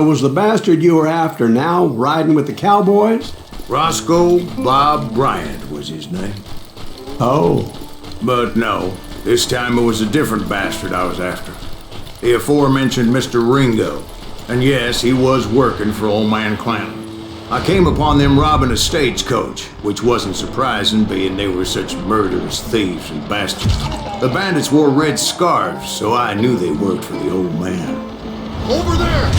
Was the bastard you were after now riding with the cowboys? Roscoe Bob Bryant was his name. Oh. But no, this time it was a different bastard I was after. The aforementioned Mr. Ringo. And yes, he was working for old man Clanton. I came upon them robbing a stagecoach, which wasn't surprising, being they were such murderous thieves and bastards. The bandits wore red scarves, so I knew they worked for the old man. Over there!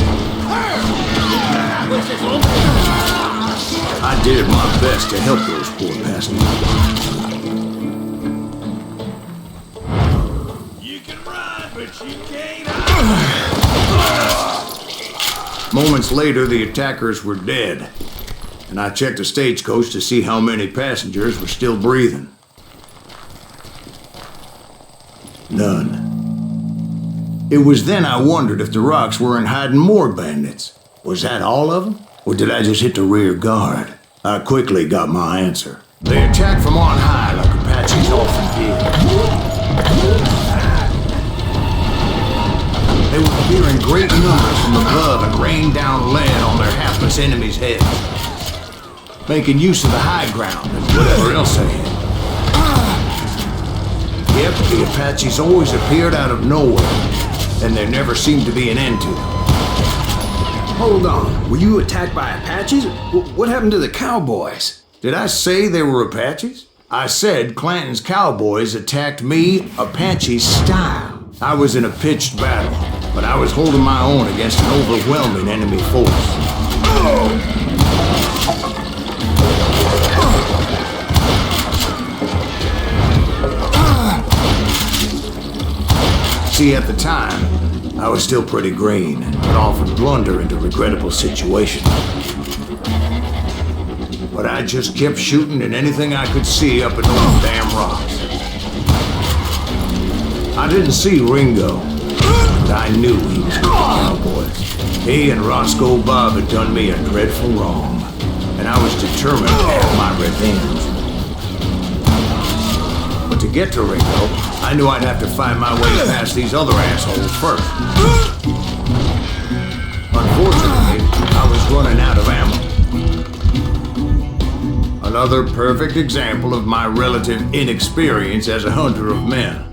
I did my best to help those poor bastards. You can run, but you can't hide! Moments later, the attackers were dead, and I checked the stagecoach to see how many passengers were still breathing. None. It was then I wondered if the rocks weren't hiding more bandits. Was that all of them? Or did I just hit the rear guard? I quickly got my answer. They attacked from on high like Apaches often did. They were appearing great numbers from above and rained down lead on their hapless enemies' heads, making use of the high ground and whatever else they had. Yep, the Apaches always appeared out of nowhere, and there never seemed to be an end to them. Hold on, were you attacked by Apaches? What happened to the cowboys? Did I say they were Apaches? I said Clanton's cowboys attacked me Apache style. I was in a pitched battle, but I was holding my own against an overwhelming enemy force. See, at the time, I was still pretty green and would often blunder into regrettable situations. But I just kept shooting at anything I could see up in those damn rocks. I didn't see Ringo, but I knew he was with the cowboys. He and Roscoe Bob had done me a dreadful wrong, and I was determined to have my revenge. But to get to Ringo, I knew I'd have to find my way past these other assholes first. Unfortunately, I was running out of ammo. Another perfect example of my relative inexperience as a hunter of men.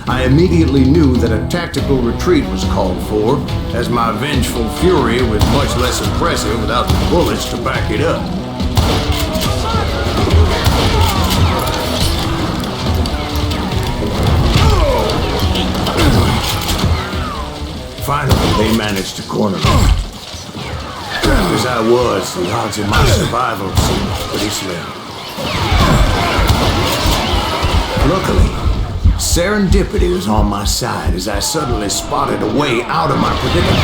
I immediately knew that a tactical retreat was called for, as my vengeful fury was much less impressive without the bullets to back it up. Finally, they managed to corner me. Trapped as I was, the odds of my survival seemed pretty slim. Luckily, serendipity was on my side as I suddenly spotted a way out of my predicament.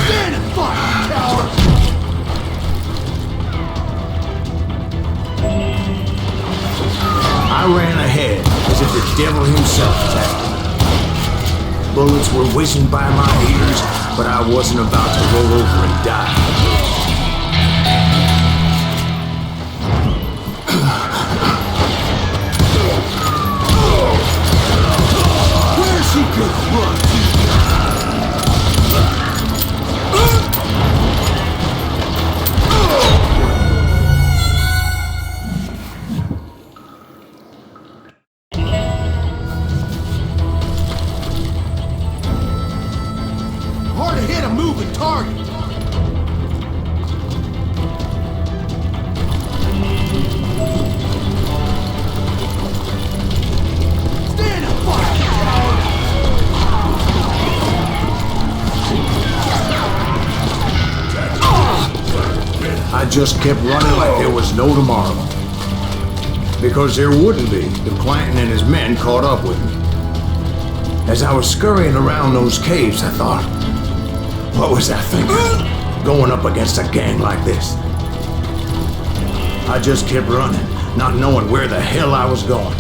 Stand and fight, coward! I ran ahead as if the devil himself attacked me. Bullets were whizzing by my ears, but I wasn't about to roll over and die. Where's he gonna run to? Hard to hit a moving target. Stand and fight, coward! I just kept running like there was no tomorrow. Because there wouldn't be if Clanton and his men caught up with me. As I was scurrying around those caves, I thought, what was I thinking? Going up against a gang like this? I just kept running, not knowing where the hell I was going.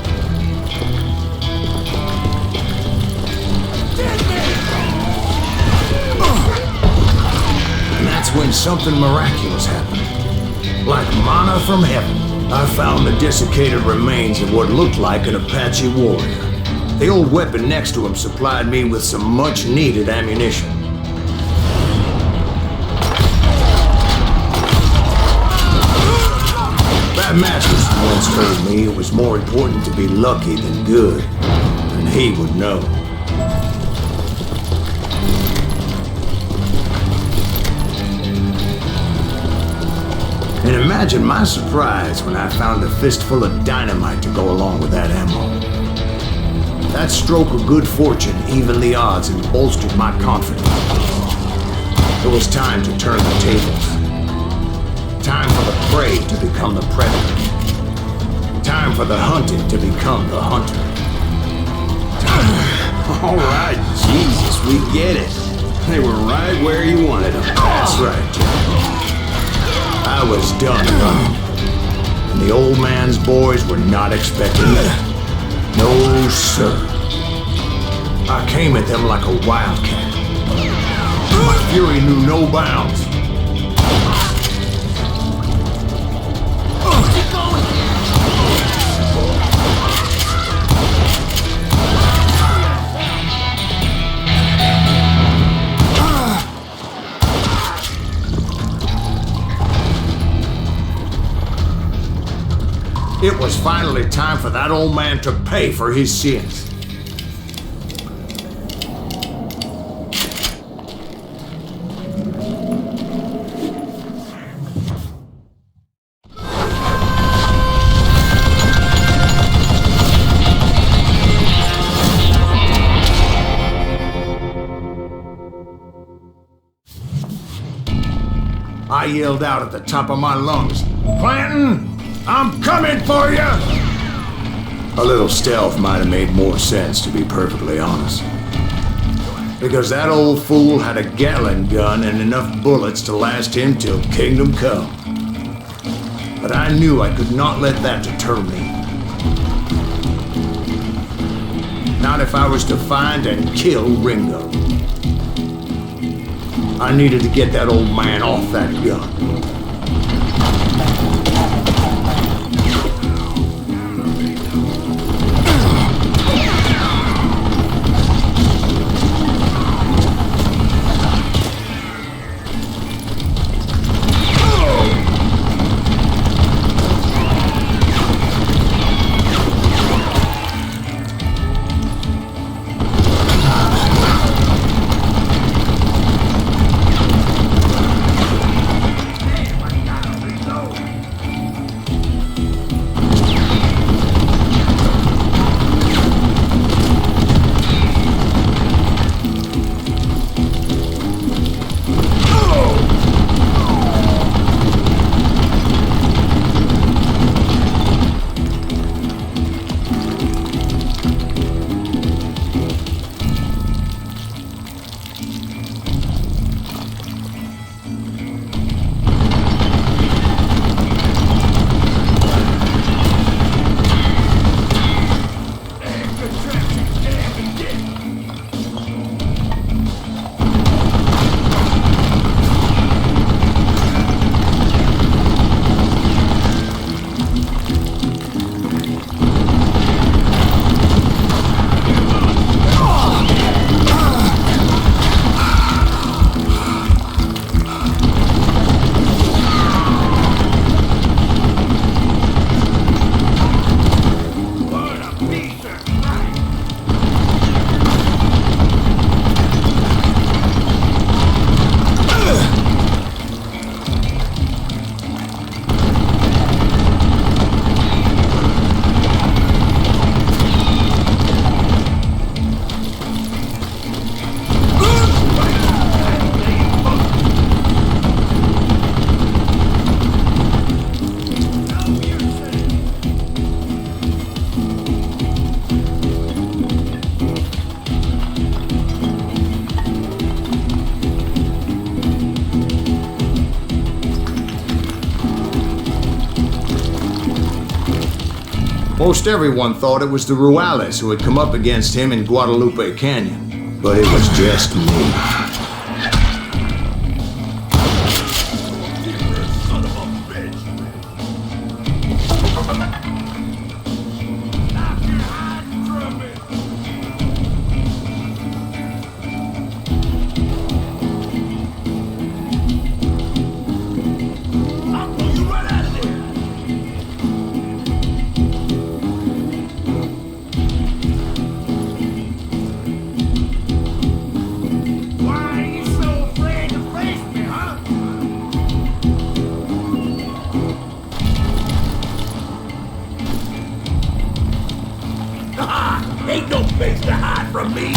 And that's when something miraculous happened. Like manna from heaven. I found the desiccated remains of what looked like an Apache warrior. The old weapon next to him supplied me with some much-needed ammunition. That Masterson once told me it was more important to be lucky than good, and he would know. And imagine my surprise when I found a fistful of dynamite to go along with that ammo. That stroke of good fortune evened the odds and bolstered my confidence. It was time to turn the tables. Time for the prey to become the predator. Time for the hunted to become the hunter. All right, Jesus, we get it. They were right where you wanted them. That's right, Jack. I was done running, and the old man's boys were not expecting that. No, sir. I came at them like a wildcat. My fury knew no bounds. It was finally time for that old man to pay for his sins. I yelled out at the top of my lungs, "Clanton! I'm coming for you!" A little stealth might have made more sense, to be perfectly honest. Because that old fool had a Gatling gun and enough bullets to last him till kingdom come. But I knew I could not let that deter me. Not if I was to find and kill Ringo. I needed to get that old man off that gun. Most everyone thought it was the Ruales who had come up against him in Guadalupe Canyon, but it was just me. Ain't no place to hide from me.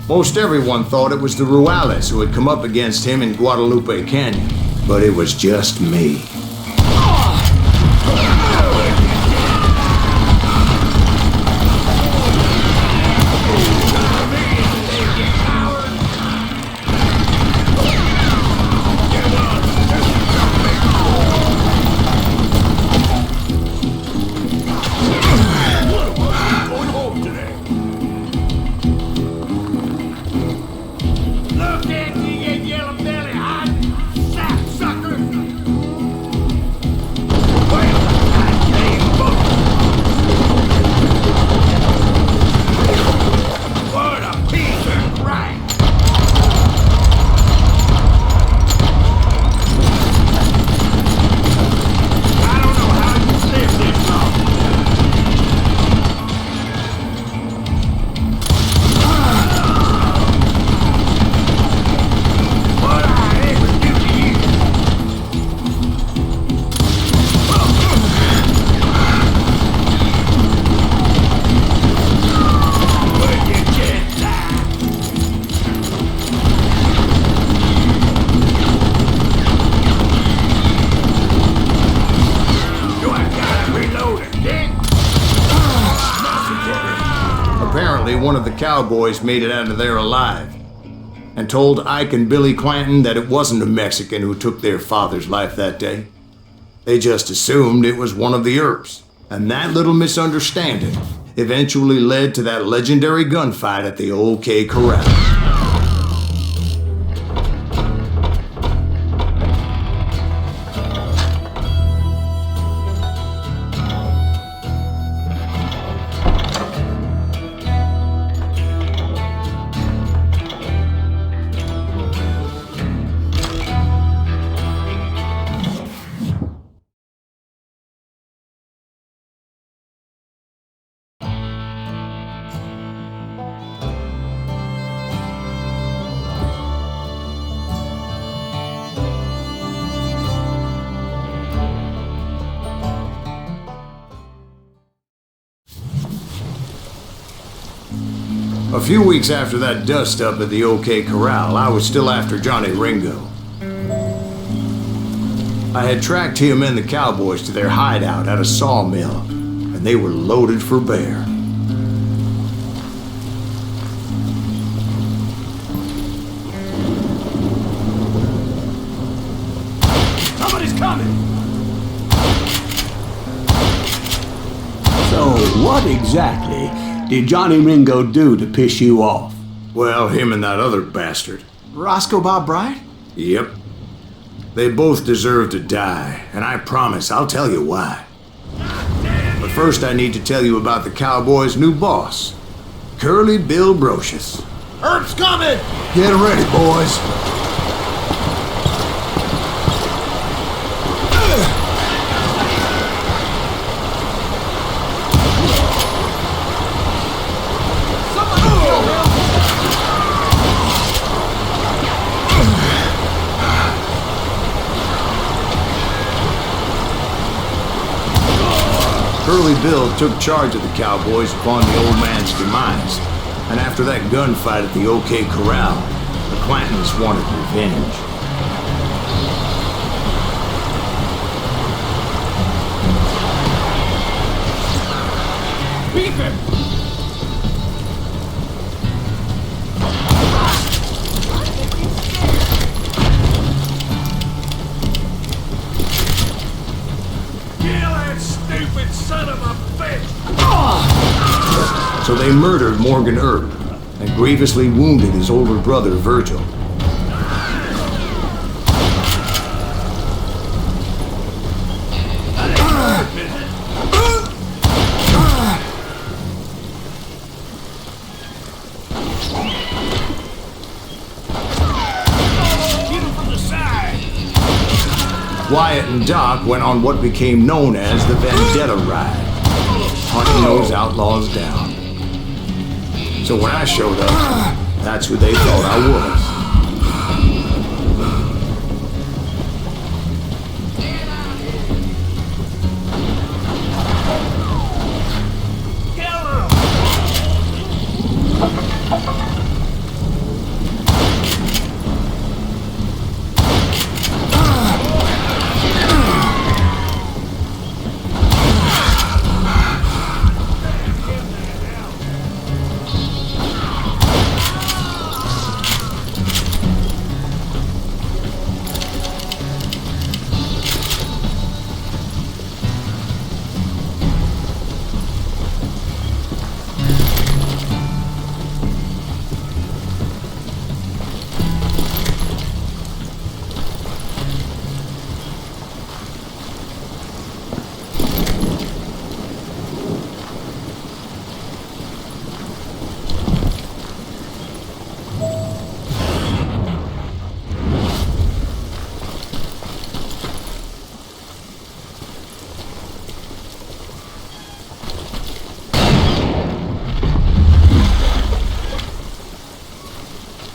Most everyone thought it was the Ruales who had come up against him in Guadalupe Canyon, but it was just me. One of the cowboys made it out of there alive and told Ike and Billy Clanton that it wasn't a Mexican who took their father's life that day. They just assumed it was one of the Earps, and that little misunderstanding eventually led to that legendary gunfight at the OK Corral. A few weeks after that dust-up at the OK Corral, I was still after Johnny Ringo. I had tracked him and the cowboys to their hideout at a sawmill, and they were loaded for bear. Somebody's coming! what exactly did Johnny Ringo do to piss you off? Well, him and that other bastard. Roscoe Bob Bryant? Yep. They both deserve to die, and I promise I'll tell you why. But first I need to tell you about the Cowboys' new boss, Curly Bill Brocious. Herb's coming! Get ready, boys. Curly Bill took charge of the Cowboys upon the old man's demise, and after that gunfight at the OK Corral, the Clantons wanted revenge. Beat him! Stupid son of a bitch! So they murdered Morgan Earp and grievously wounded his older brother, Virgil. Wyatt and Doc went on what became known as the Vendetta Ride, hunting those outlaws down. So when I showed up, that's who they thought I was.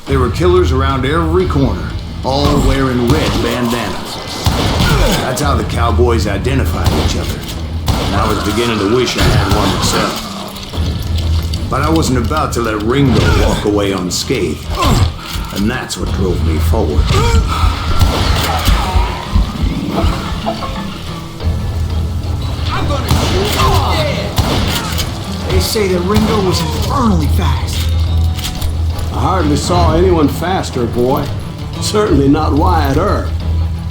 There were killers around every corner, all wearing red bandanas. That's how the Cowboys identified each other. And I was beginning to wish I had one myself. But I wasn't about to let Ringo walk away unscathed. And that's what drove me forward. I'm gonna shoot you dead! They say that Ringo was infernally fast. I hardly saw anyone faster, boy. Certainly not Wyatt Earp.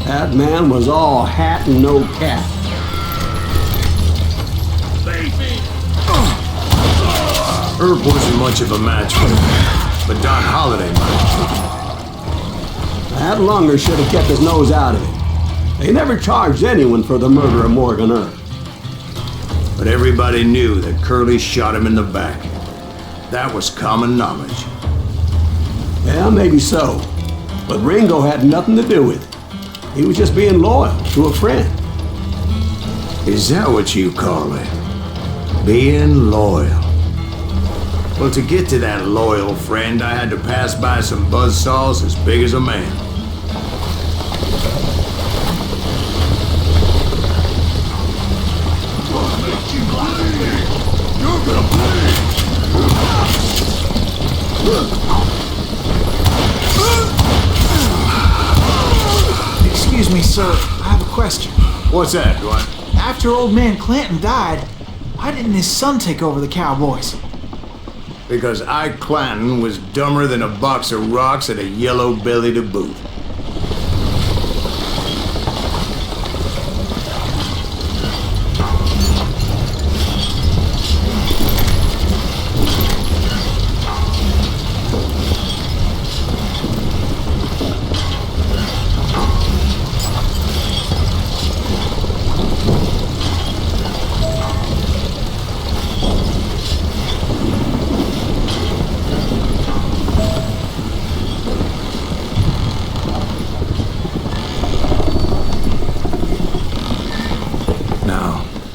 That man was all hat and no cap. Earp wasn't much of a match for him, but Don Holliday might have. That lunger should have kept his nose out of it. They never charged anyone for the murder of Morgan Earp. But everybody knew that Curly shot him in the back. That was common knowledge. Yeah, maybe so. But Ringo had nothing to do with it. He was just being loyal to a friend. Is that what you call it? Being loyal. Well, to get to that loyal friend, I had to pass by some buzzsaws as big as a man. You're gonna Excuse me, sir. I have a question. What's that, Dwight? After old man Clanton died, why didn't his son take over the Cowboys? Because Ike Clanton was dumber than a box of rocks and a yellow belly to boot.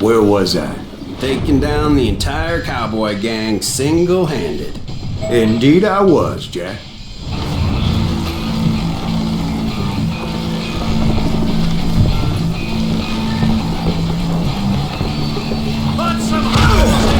Where was I? Taking down the entire cowboy gang single-handed. Indeed I was, Jack. Put some house!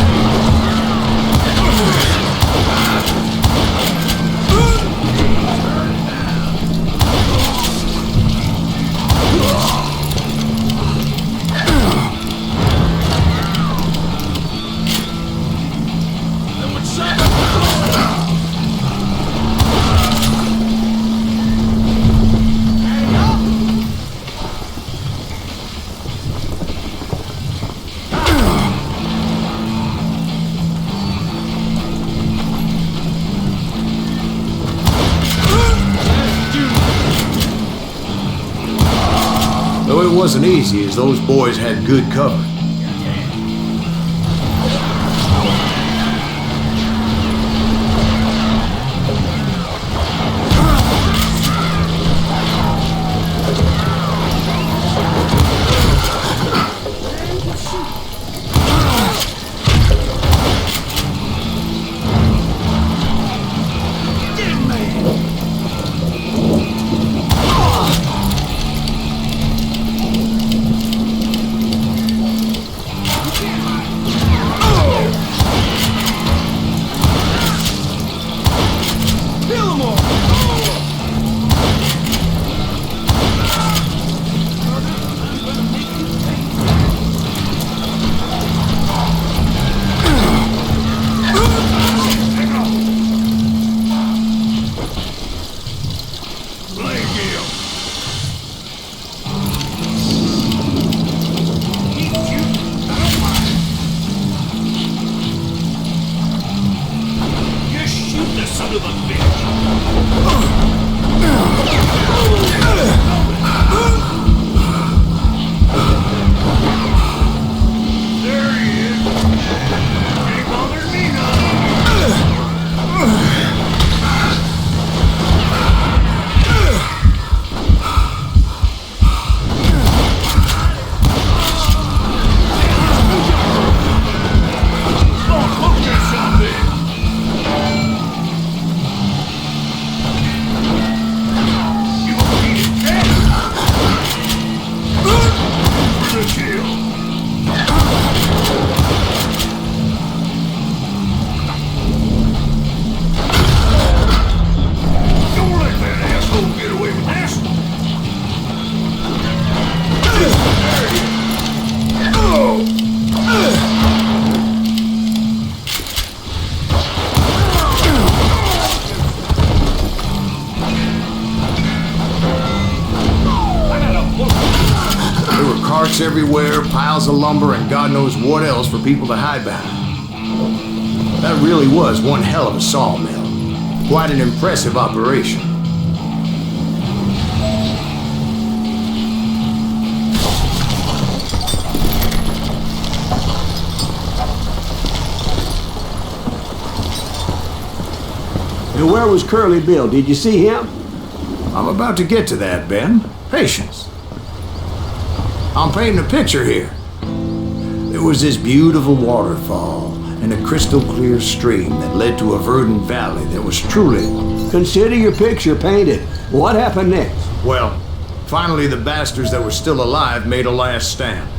Though it wasn't easy, as those boys had good cover. Everywhere, piles of lumber, and God knows what else for people to hide behind. That really was one hell of a sawmill. Quite an impressive operation. And where was Curly Bill? Did you see him? I'm about to get to that, Ben. Patience. I'm painting a picture here. There was this beautiful waterfall and a crystal clear stream that led to a verdant valley that was truly... Consider your picture painted. What happened next? Well, finally the bastards that were still alive made a last stand.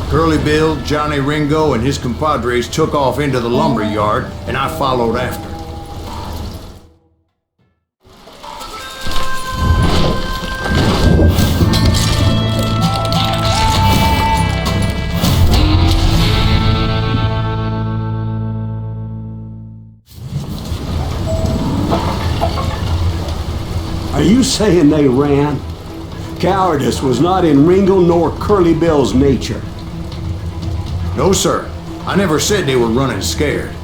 Curly Bill, Johnny Ringo, and his compadres took off into the lumber yard, and I followed after. Are you saying they ran? Cowardice was not in Ringo nor Curly Bill's nature. No, sir. I never said they were running scared.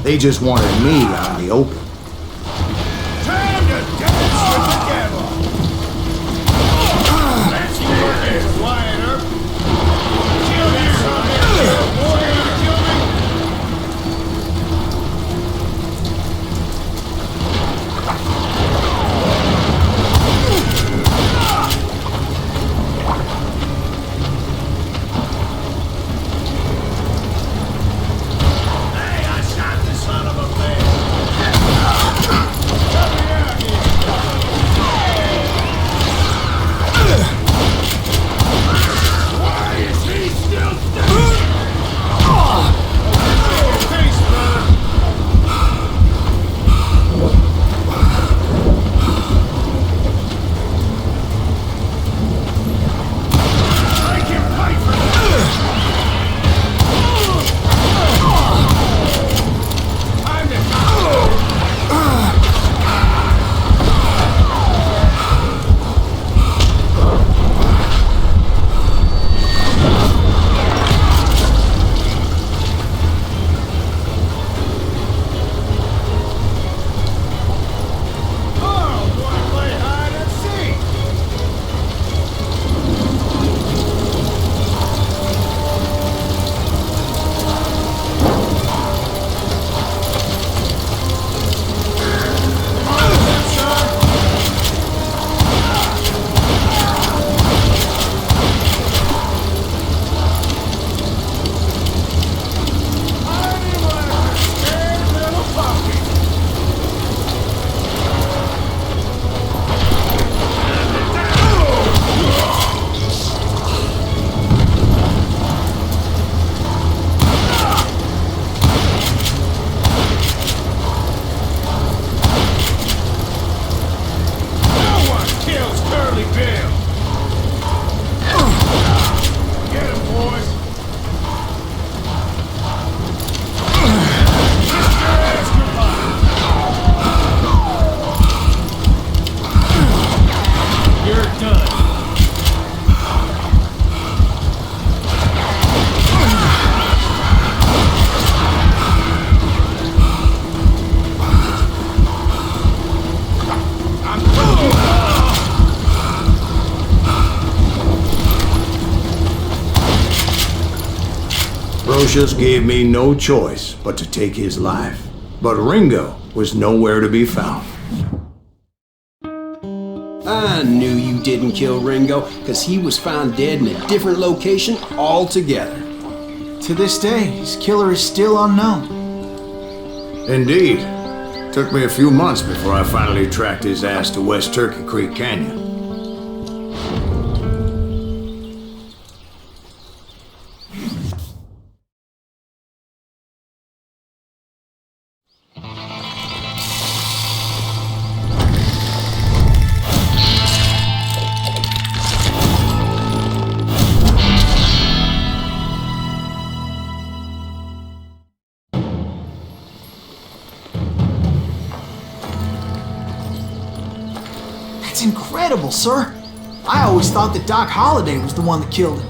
They just wanted me out in the open. Time to dance with the devil! Aloysius gave me no choice but to take his life. But Ringo was nowhere to be found. I knew you didn't kill Ringo, because he was found dead in a different location altogether. To this day, his killer is still unknown. Indeed. Took me a few months before I finally tracked his ass to West Turkey Creek Canyon. That's incredible, sir. I always thought that Doc Holliday was the one that killed him.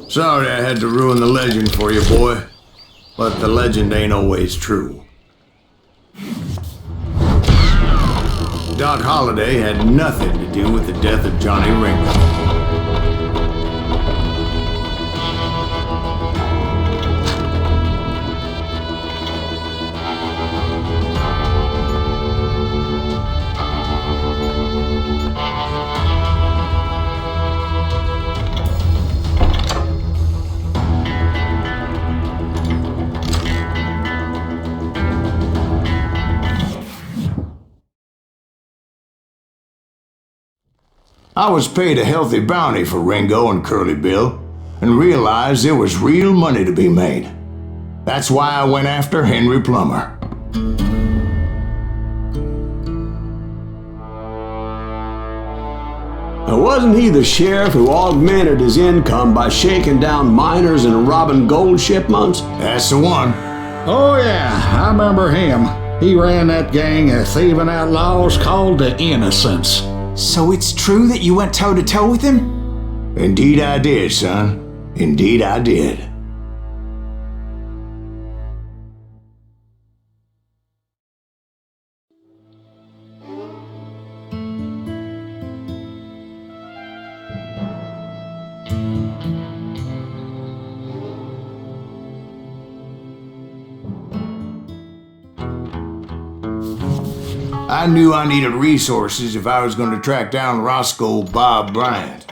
Sorry I had to ruin the legend for you, boy. But the legend ain't always true. Doc Holliday had nothing to do with the death of Johnny Ringo. I was paid a healthy bounty for Ringo and Curly Bill, and realized there was real money to be made. That's why I went after Henry Plummer. Wasn't he the sheriff who augmented his income by shaking down miners and robbing gold shipments? That's the one. Oh yeah, I remember him. He ran that gang of thieving outlaws called the Innocents. So it's true that you went toe-to-toe with him? Indeed I did, son. Indeed I did. I knew I needed resources if I was going to track down Roscoe Bob Bryant.